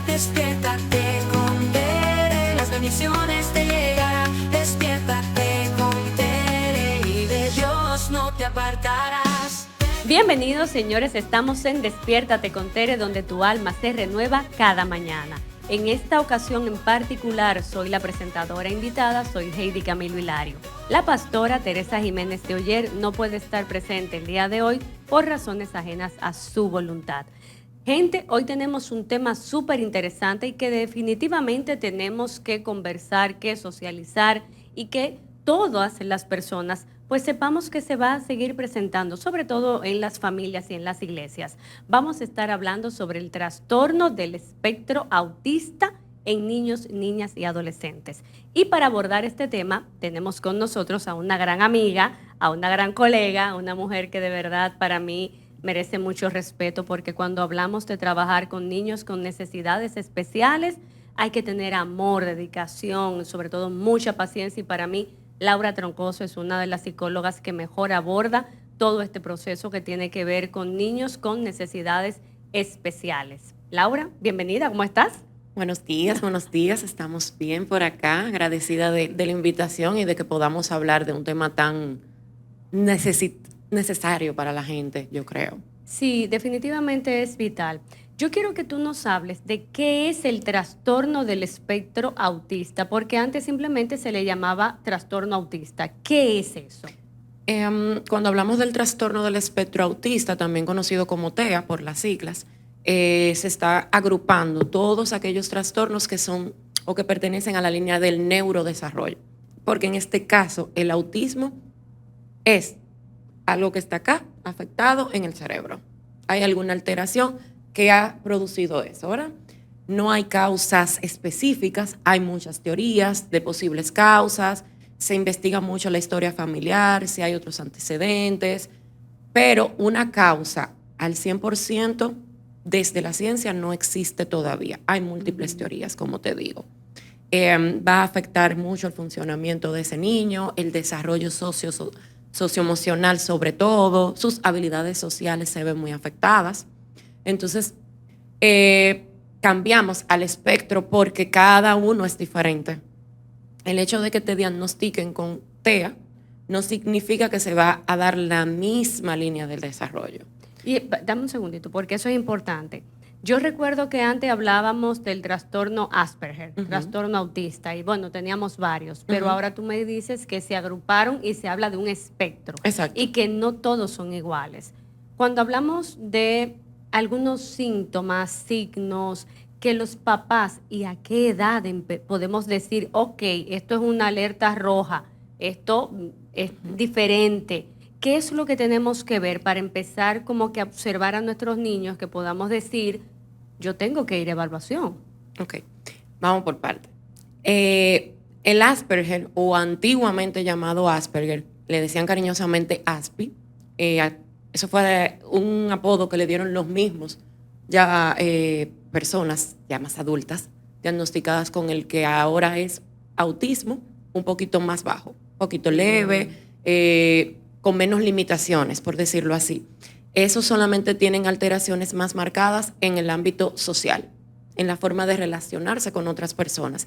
Despiértate con Tere, las bendiciones te llegarán. Despiértate con Tere y de Dios no te apartarás. Bienvenidos, señores, estamos en Despiértate con Tere, donde tu alma se renueva cada mañana. En esta ocasión en particular soy la presentadora invitada, soy Heidi Camilo Hilario. La pastora Teresa Jiménez de Oyer no puede estar presente el día de hoy por razones ajenas a su voluntad. Gente, hoy tenemos un tema súper interesante y que definitivamente tenemos que conversar, que socializar y que todas las personas pues sepamos que se va a seguir presentando, sobre todo en las familias y en las iglesias. Vamos a estar hablando sobre el trastorno del espectro autista en niños, niñas y adolescentes. Y para abordar este tema tenemos con nosotros a una gran amiga, a una gran colega, a una mujer que de verdad para mí merece mucho respeto, porque cuando hablamos de trabajar con niños con necesidades especiales hay que tener amor, dedicación, sobre todo mucha paciencia, y para mí Laura Troncoso es una de las psicólogas que mejor aborda todo este proceso que tiene que ver con niños con necesidades especiales. Laura, bienvenida, ¿cómo estás? Buenos días, estamos bien por acá, agradecida de la invitación y de que podamos hablar de un tema tan necesario para la gente, yo creo. Sí, definitivamente es vital. Yo quiero que tú nos hables de qué es el trastorno del espectro autista, porque antes simplemente se le llamaba trastorno autista. ¿Qué es eso? Cuando hablamos del trastorno del espectro autista, también conocido como TEA por las siglas, se está agrupando todos aquellos trastornos que son o que pertenecen a la línea del neurodesarrollo, porque en este caso el autismo es algo que está acá, afectado en el cerebro. Hay alguna alteración que ha producido eso, ¿verdad? No hay causas específicas, hay muchas teorías de posibles causas, se investiga mucho la historia familiar, si hay otros antecedentes, pero una causa al 100% desde la ciencia no existe todavía. Hay múltiples teorías, como te digo. Va a afectar mucho el funcionamiento de ese niño, el desarrollo socioemocional sobre todo, sus habilidades sociales se ven muy afectadas. Entonces, cambiamos al espectro porque cada uno es diferente. El hecho de que te diagnostiquen con TEA no significa que se va a dar la misma línea del desarrollo. Y dame un segundito, porque eso es importante. Yo recuerdo que antes hablábamos del trastorno Asperger, trastorno autista, y bueno, teníamos varios, pero ahora tú me dices que se agruparon y se habla de un espectro. Exacto. Y que no todos son iguales. Cuando hablamos de algunos síntomas, signos, que los papás, y a qué edad podemos decir, ok, esto es una alerta roja, esto es diferente. ¿Qué es lo que tenemos que ver para empezar como que a observar a nuestros niños, que podamos decir, yo tengo que ir a evaluación? Ok, vamos por partes. El Asperger, o antiguamente llamado Asperger, le decían cariñosamente Aspi. Eso fue un apodo que le dieron los mismos ya personas ya más adultas diagnosticadas con el que ahora es autismo, un poquito más bajo, un poquito leve, con menos limitaciones, por decirlo así. Esos solamente tienen alteraciones más marcadas en el ámbito social, en la forma de relacionarse con otras personas,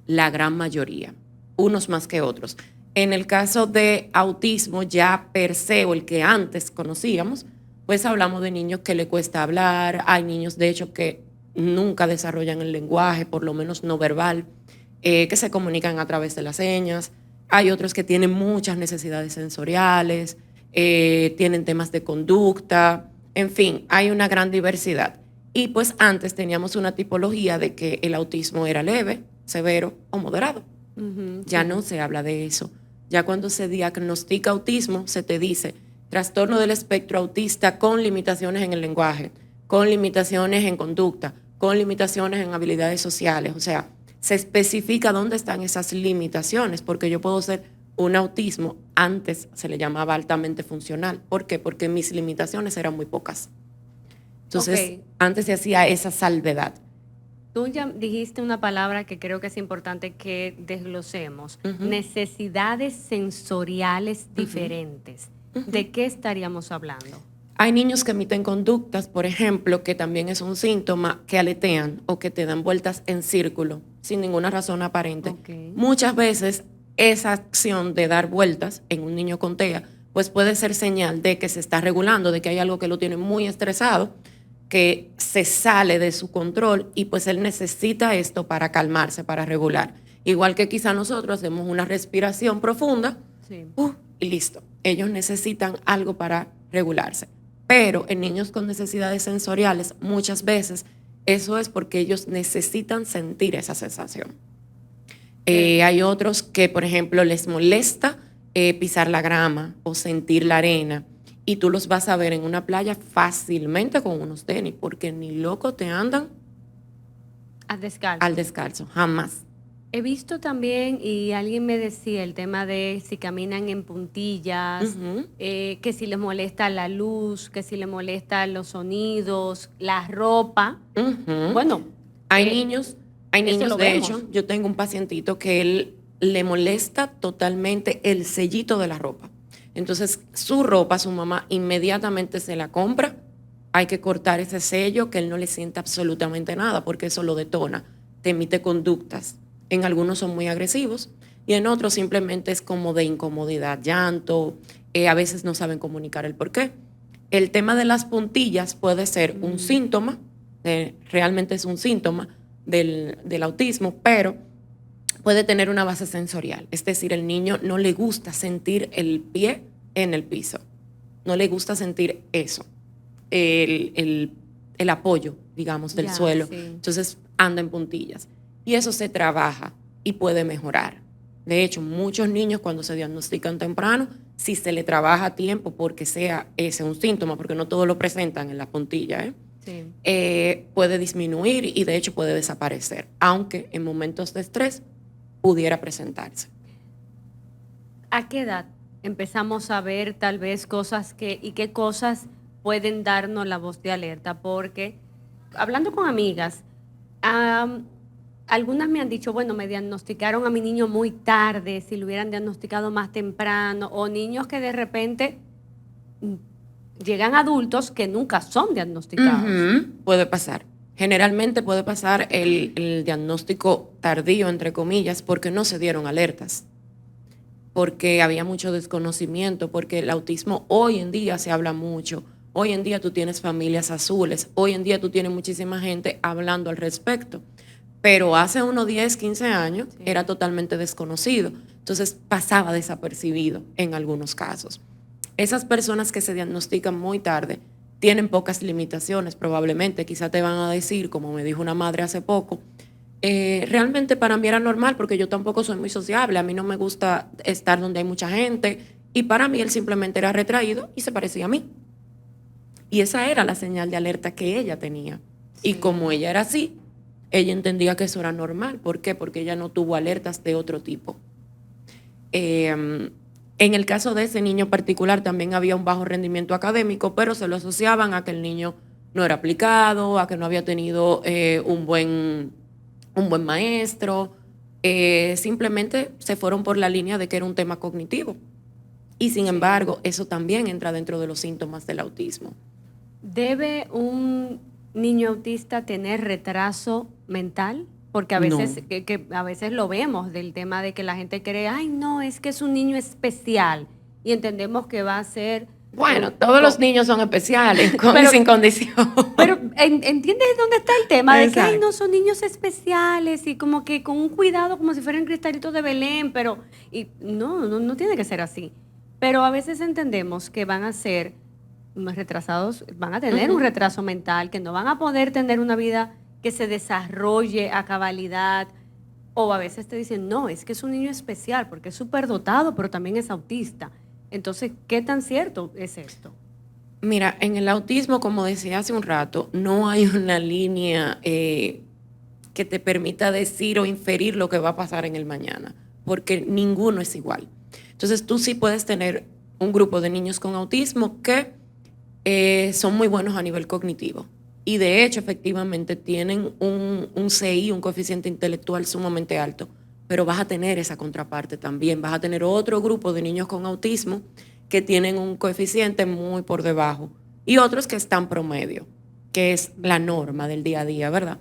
la gran mayoría, unos más que otros. En el caso de autismo ya per se, o el que antes conocíamos, pues hablamos de niños que le cuesta hablar, hay niños de hecho que nunca desarrollan el lenguaje, por lo menos no verbal, que se comunican a través de las señas. Hay otros que tienen muchas necesidades sensoriales, tienen temas de conducta, en fin, hay una gran diversidad. Y pues antes teníamos una tipología de que el autismo era leve, severo o moderado. Ya no se habla de eso. Ya cuando se diagnostica autismo, se te dice trastorno del espectro autista con limitaciones en el lenguaje, con limitaciones en conducta, con limitaciones en habilidades sociales. O sea, se especifica dónde están esas limitaciones, porque yo puedo ser un autismo, antes se le llamaba altamente funcional. ¿Por qué? Porque mis limitaciones eran muy pocas. Entonces, antes se hacía esa salvedad. Tú ya dijiste una palabra que creo que es importante que desglosemos. Necesidades sensoriales diferentes. ¿De qué estaríamos hablando? Hay niños que emiten conductas, por ejemplo, que también es un síntoma, que aletean o que te dan vueltas en círculo sin ninguna razón aparente. Ok. Muchas veces esa acción de dar vueltas en un niño con TEA pues puede ser señal de que se está regulando, de que hay algo que lo tiene muy estresado, que se sale de su control y pues él necesita esto para calmarse, para regular. Igual que quizá nosotros hacemos una respiración profunda, Sí. y listo. Ellos necesitan algo para regularse. Pero en niños con necesidades sensoriales, muchas veces eso es porque ellos necesitan sentir esa sensación. Hay otros que, por ejemplo, les molesta pisar la grama o sentir la arena, y tú los vas a ver en una playa fácilmente con unos tenis, porque ni loco te andan A descalzo. al descalzo, jamás. He visto también, y alguien me decía, el tema de si caminan en puntillas, Ujú. que si les molesta la luz, que si les molesta los sonidos, la ropa. Ujú. Bueno, Hay eh, niños, eso lo de vemos. hecho, yo tengo un pacientito que él le molesta totalmente el sellito de la ropa. Entonces, su ropa, su mamá inmediatamente se la compra. Hay que cortar ese sello, que él no le sienta absolutamente nada, porque eso lo detona, te emite conductas. En algunos son muy agresivos y en otros simplemente es como de incomodidad, llanto, a veces no saben comunicar el porqué. El tema de las puntillas puede ser un síntoma, realmente es un síntoma del autismo, pero puede tener una base sensorial. Es decir, el niño no le gusta sentir el pie en el piso, no le gusta sentir eso, el apoyo, digamos, del Ya, suelo. sí. Entonces anda en puntillas. Y eso se trabaja y puede mejorar. De hecho, muchos niños cuando se diagnostican temprano, si se le trabaja a tiempo porque sea ese un síntoma, porque no todos lo presentan en la puntilla, Sí. puede disminuir y de hecho puede desaparecer, aunque en momentos de estrés pudiera presentarse. ¿A qué edad empezamos a ver tal vez cosas y qué cosas pueden darnos la voz de alerta? Porque hablando con amigas, algunas me han dicho, bueno, me diagnosticaron a mi niño muy tarde, si lo hubieran diagnosticado más temprano, o niños que de repente mm, llegan adultos que nunca son diagnosticados. Ujú, puede pasar. Generalmente puede pasar el diagnóstico tardío, entre comillas, porque no se dieron alertas, porque había mucho desconocimiento, porque el autismo hoy en día se habla mucho. Hoy en día tú tienes familias azules, hoy en día tú tienes muchísima gente hablando al respecto. Pero hace unos 10, 15 años Sí. era totalmente desconocido. Entonces pasaba desapercibido en algunos casos. Esas personas que se diagnostican muy tarde tienen pocas limitaciones probablemente. Quizá te van a decir, como me dijo una madre hace poco, realmente para mí era normal porque yo tampoco soy muy sociable, a mí no me gusta estar donde hay mucha gente, y para mí él simplemente era retraído y se parecía a mí. Y esa era la señal de alerta que ella tenía. Y Sí. como ella era así, ella entendía que eso era normal. ¿Por qué? Porque ella no tuvo alertas de otro tipo. En el caso de ese niño particular también había un bajo rendimiento académico, pero se lo asociaban a que el niño no era aplicado, a que no había tenido un buen maestro. Simplemente se fueron por la línea de que era un tema cognitivo. Y sin embargo, eso también entra dentro de los síntomas del autismo. ¿Debe un niño autista tener retraso mental? Porque a veces, No. que a veces lo vemos del tema de que la gente cree, ay, no, es que es un niño especial. Y entendemos que va a ser... Bueno, todos los niños son especiales, con Pero- y sin condición. Pero ¿entiendes dónde está el tema? De que, ay, Exacto. no, son niños especiales y como que con un cuidado como si fueran cristalitos de Belén, pero y no tiene que ser así. Pero a veces entendemos que van a ser retrasados, van a tener un retraso mental, que no van a poder tener una vida que se desarrolle a cabalidad. O a veces te dicen, no, es que es un niño especial porque es súper dotado, pero también es autista. Entonces, ¿qué tan cierto es esto? Mira, en el autismo, como decía hace un rato, no hay una línea que te permita decir o inferir lo que va a pasar en el mañana, porque ninguno es igual. Entonces, tú sí puedes tener un grupo de niños con autismo que son muy buenos a nivel cognitivo y de hecho, efectivamente, tienen un CI, un coeficiente intelectual sumamente alto, pero vas a tener esa contraparte también. Vas a tener otro grupo de niños con autismo que tienen un coeficiente muy por debajo y otros que están promedio, que es la norma del día a día, ¿verdad?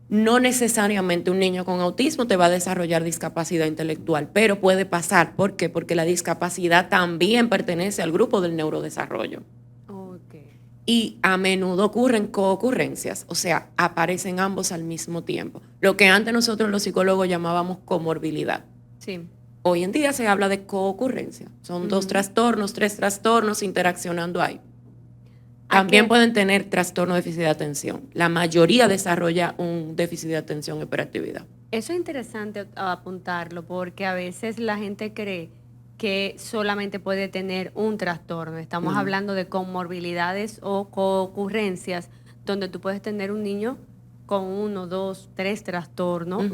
No necesariamente un niño con autismo te va a desarrollar discapacidad intelectual, pero puede pasar. ¿Por qué? Porque la discapacidad también pertenece al grupo del neurodesarrollo. Okay. Y a menudo ocurren coocurrencias, o sea, aparecen ambos al mismo tiempo. Lo que antes nosotros los psicólogos llamábamos comorbilidad. Sí. Hoy en día se habla de coocurrencia. Son 2 trastornos, 3 trastornos interaccionando ahí. También pueden tener trastorno de déficit de atención. La mayoría desarrolla un déficit de atención y hiperactividad. Eso es interesante apuntarlo porque a veces la gente cree que solamente puede tener un trastorno. Estamos hablando de comorbilidades o coocurrencias donde tú puedes tener un niño con 1, 2, 3 trastornos,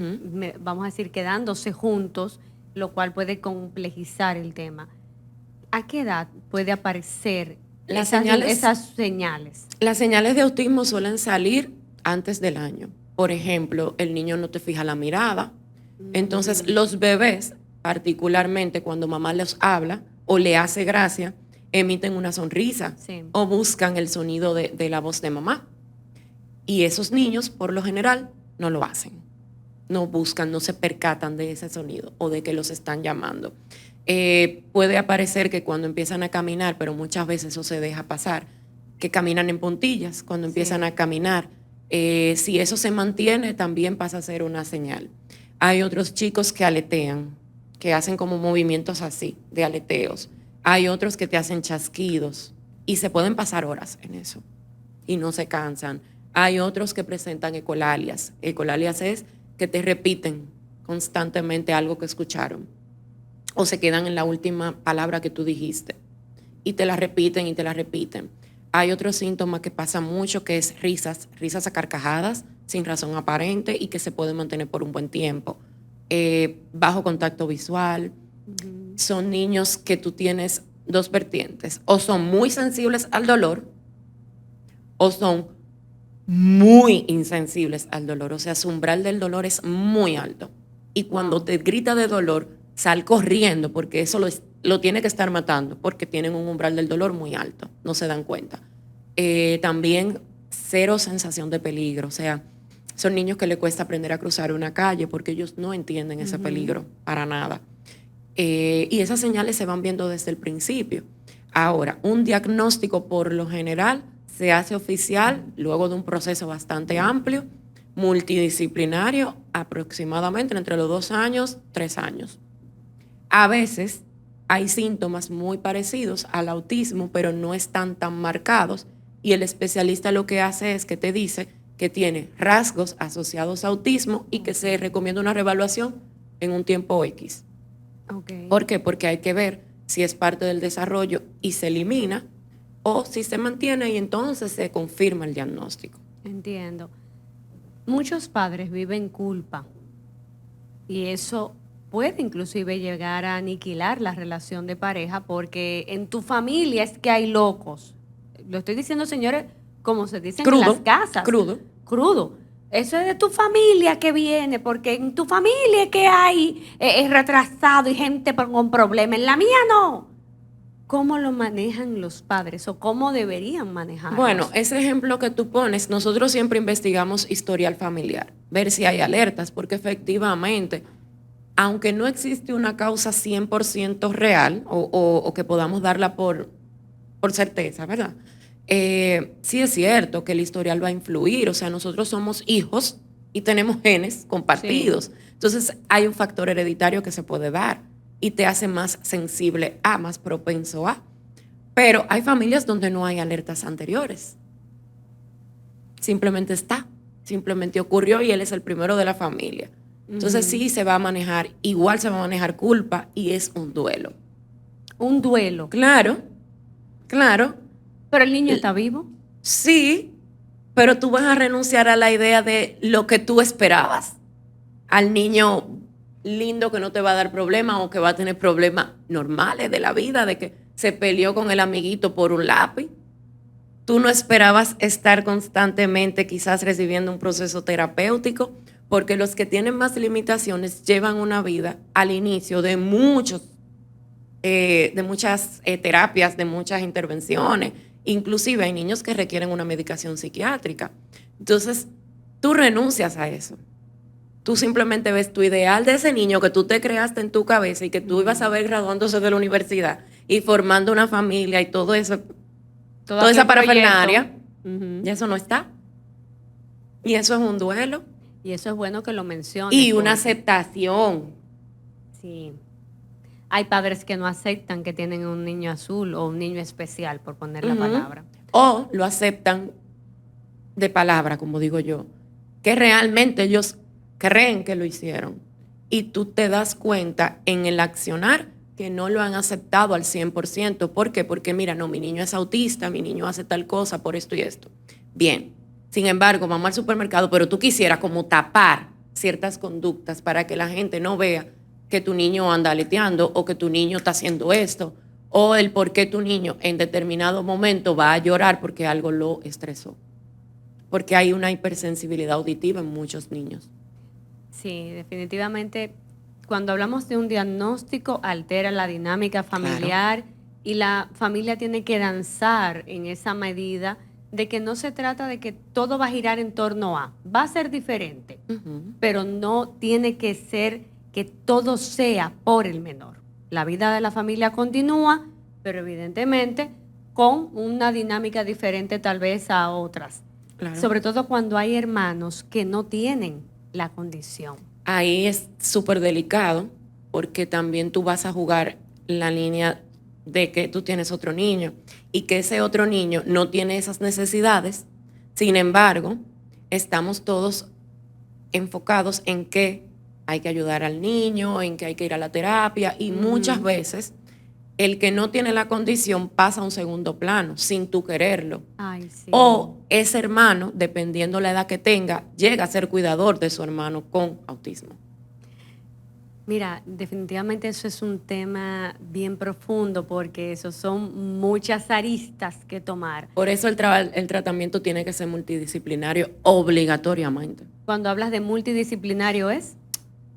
vamos a decir, quedándose juntos, lo cual puede complejizar el tema. ¿A qué edad puede aparecer esas señales? Las señales de autismo suelen salir antes del año. Por ejemplo, el niño no te fija la mirada. Entonces, los bebés, particularmente cuando mamá les habla o le hace gracia, emiten una sonrisa o buscan el sonido de la voz de mamá. Y esos niños, por lo general, no lo hacen. No buscan, no se percatan de ese sonido o de que los están llamando. Puede aparecer que cuando empiezan a caminar, pero muchas veces eso se deja pasar, que caminan en puntillas cuando empiezan a caminar. Si eso se mantiene, también pasa a ser una señal. Hay otros chicos que aletean, que hacen como movimientos así, de aleteos. Hay otros que te hacen chasquidos y se pueden pasar horas en eso y no se cansan. Hay otros que presentan ecolalias. Ecolalias es que te repiten constantemente algo que escucharon o se quedan en la última palabra que tú dijiste y te la repiten y te la repiten. Hay otro síntoma que pasa mucho que es risas a carcajadas sin razón aparente y que se pueden mantener por un buen tiempo. Bajo contacto visual. Son niños que tú tienes 2 vertientes, o son muy sensibles al dolor o son muy insensibles al dolor, o sea, su umbral del dolor es muy alto. Y cuando te grita de dolor, sal corriendo porque eso lo tiene que estar matando porque tienen un umbral del dolor muy alto, no se dan cuenta. También 0 sensación de peligro, o sea, son niños que le cuesta aprender a cruzar una calle porque ellos no entienden ese peligro para nada. Y esas señales se van viendo desde el principio. Ahora, un diagnóstico por lo general se hace oficial luego de un proceso bastante amplio, multidisciplinario, aproximadamente entre los 2 años, 3 años. A veces hay síntomas muy parecidos al autismo, pero no están tan marcados, y el especialista lo que hace es que te dice que tiene rasgos asociados a autismo y que se recomienda una reevaluación en un tiempo X. Okay. ¿Por qué? Porque hay que ver si es parte del desarrollo y se elimina o si se mantiene y entonces se confirma el diagnóstico. Entiendo. Muchos padres viven culpa y eso puede inclusive llegar a aniquilar la relación de pareja porque en tu familia es que hay locos. Lo estoy diciendo, señores, como se dice en las casas. Crudo. Eso es de tu familia que viene, porque en tu familia es que hay retrasado y gente con problemas. En la mía no. ¿Cómo lo manejan los padres o cómo deberían manejarlo? Bueno, ese ejemplo que tú pones, nosotros siempre investigamos historial familiar, ver si hay alertas, porque efectivamente, aunque no existe una causa 100% real o que podamos darla por certeza, ¿verdad? Sí es cierto que el historial va a influir, o sea, nosotros somos hijos y tenemos genes compartidos. Sí. Entonces, hay un factor hereditario que se puede dar y te hace más sensible a, más propenso a. Pero hay familias donde no hay alertas anteriores. Simplemente simplemente ocurrió y él es el primero de la familia. Entonces, sí se va a manejar, igual se va a manejar culpa y es un duelo. ¿Un duelo? Claro. ¿Pero el niño está vivo? Sí, pero tú vas a renunciar a la idea de lo que tú esperabas. Al niño lindo que no te va a dar problemas o que va a tener problemas normales de la vida, de que se peleó con el amiguito por un lápiz. Tú no esperabas estar constantemente quizás recibiendo un proceso terapéutico, porque los que tienen más limitaciones llevan una vida al inicio de muchas terapias, de muchas intervenciones Inclusive hay niños que requieren una medicación psiquiátrica. Entonces, tú renuncias a eso. Tú simplemente ves tu ideal de ese niño que tú te creaste en tu cabeza y que tú ibas a ver graduándose de la universidad y formando una familia y todo eso, toda esa parafernalia, y eso no está. Y eso es un duelo. Y eso es bueno que lo menciones. Y una aceptación. Sí. Hay padres que no aceptan que tienen un niño azul o un niño especial, por poner la palabra. O lo aceptan de palabra, como digo yo, que realmente ellos creen que lo hicieron. Y tú te das cuenta en el accionar que no lo han aceptado al 100%. ¿Por qué? Porque mira, no, mi niño es autista, mi niño hace tal cosa por esto y esto. Bien. Sin embargo, vamos al supermercado, pero tú quisieras como tapar ciertas conductas para que la gente no vea que tu niño anda aleteando o que tu niño está haciendo esto o el por qué tu niño en determinado momento va a llorar porque algo lo estresó. Porque hay una hipersensibilidad auditiva en muchos niños. Sí, definitivamente, cuando hablamos de un diagnóstico, altera la dinámica familiar, claro, y la familia tiene que danzar en esa medida de que no se trata de que todo va a girar en torno a, va a ser diferente, pero no tiene que ser que todo sea por el menor. La vida de la familia continúa, pero evidentemente con una dinámica diferente tal vez a otras. Claro. Sobre todo cuando hay hermanos que no tienen la condición. Ahí es súper delicado porque también tú vas a jugar la línea de que tú tienes otro niño y que ese otro niño no tiene esas necesidades. Sin embargo, estamos todos enfocados en que hay que ayudar al niño, en que hay que ir a la terapia y muchas veces el que no tiene la condición pasa a un segundo plano sin tú quererlo. Ay, sí. O ese hermano, dependiendo la edad que tenga, llega a ser cuidador de su hermano con autismo. Mira, definitivamente eso es un tema bien profundo porque eso son muchas aristas que tomar. Por eso el tratamiento tiene que ser multidisciplinario obligatoriamente. Cuando hablas de multidisciplinario es...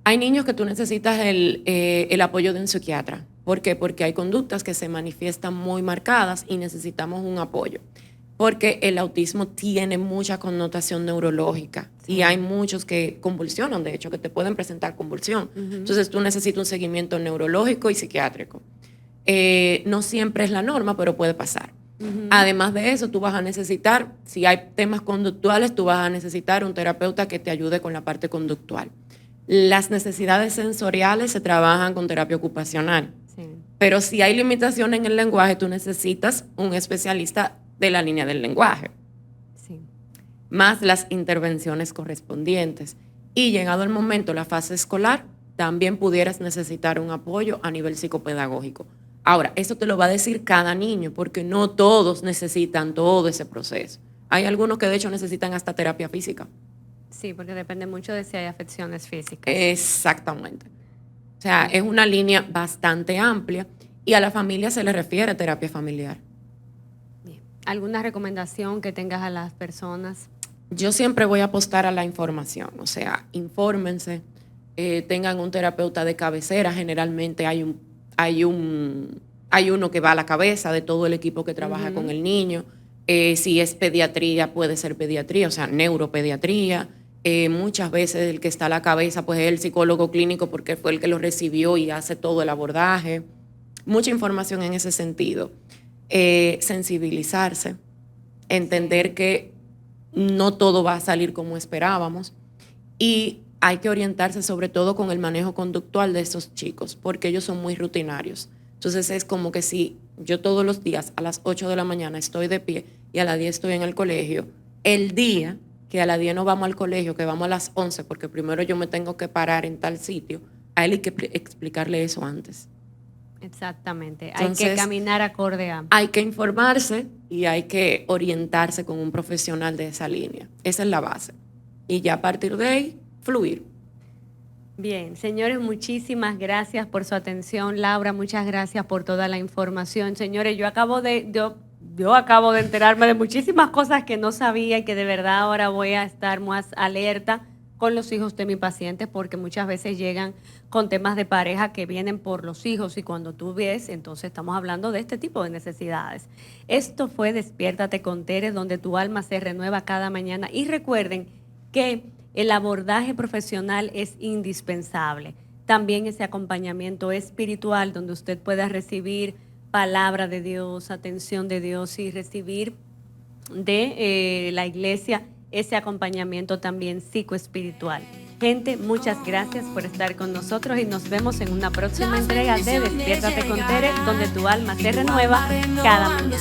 Hay niños que tú necesitas el apoyo de un psiquiatra. ¿Por qué? Porque hay conductas que se manifiestan muy marcadas y necesitamos un apoyo. Porque el autismo tiene mucha connotación neurológica y hay muchos que convulsionan, de hecho, que te pueden presentar convulsión. Entonces tú necesitas un seguimiento neurológico y psiquiátrico. No siempre es la norma, pero puede pasar. Además de eso, tú vas a necesitar, si hay temas conductuales, tú vas a necesitar un terapeuta que te ayude con la parte conductual. Las necesidades sensoriales se trabajan con terapia ocupacional. Sí. Pero si hay limitación en el lenguaje, tú necesitas un especialista de la línea del lenguaje. Sí. Más las intervenciones correspondientes. Y llegado el momento, la fase escolar, también pudieras necesitar un apoyo a nivel psicopedagógico. Ahora, eso te lo va a decir cada niño, porque no todos necesitan todo ese proceso. Hay algunos que de hecho necesitan hasta terapia física. Sí, porque depende mucho de si hay afecciones físicas. Exactamente. O sea, es una línea bastante amplia y a la familia se le refiere terapia familiar. Bien. ¿Alguna recomendación que tengas a las personas? Yo siempre voy a apostar a la información, o sea, infórmense, tengan un terapeuta de cabecera. Generalmente hay uno que va a la cabeza de todo el equipo que trabaja con el niño. Si es pediatría, puede ser pediatría, o sea, neuropediatría. Muchas veces el que está a la cabeza pues es el psicólogo clínico porque fue el que lo recibió y hace todo el abordaje. Mucha información en ese sentido. Sensibilizarse, entender que no todo va a salir como esperábamos y hay que orientarse sobre todo con el manejo conductual de estos chicos porque ellos son muy rutinarios. Entonces es como que si yo todos los días a las 8 de la mañana estoy de pie y a las 10 estoy en el colegio, el día que a las 10 no vamos al colegio, que vamos a las 11 porque primero yo me tengo que parar en tal sitio, a él hay que explicarle eso antes. Exactamente, entonces, hay que caminar acorde a... Hay que informarse y hay que orientarse con un profesional de esa línea. Esa es la base. Y ya a partir de ahí, fluir. Bien, señores, muchísimas gracias por su atención. Laura, muchas gracias por toda la información. Señores, yo acabo de enterarme de muchísimas cosas que no sabía y que de verdad ahora voy a estar más alerta con los hijos de mis pacientes, porque muchas veces llegan con temas de pareja que vienen por los hijos, y cuando tú ves, entonces estamos hablando de este tipo de necesidades. Esto fue Despiértate con Tere, donde tu alma se renueva cada mañana. Y recuerden que el abordaje profesional es indispensable. También ese acompañamiento espiritual, donde usted pueda recibir palabra de Dios, atención de Dios, y recibir de la iglesia ese acompañamiento también psicoespiritual. Gente, muchas gracias por estar con nosotros y nos vemos en una próxima entrega de Despiértate con Tere, donde tu alma se renueva cada mañana.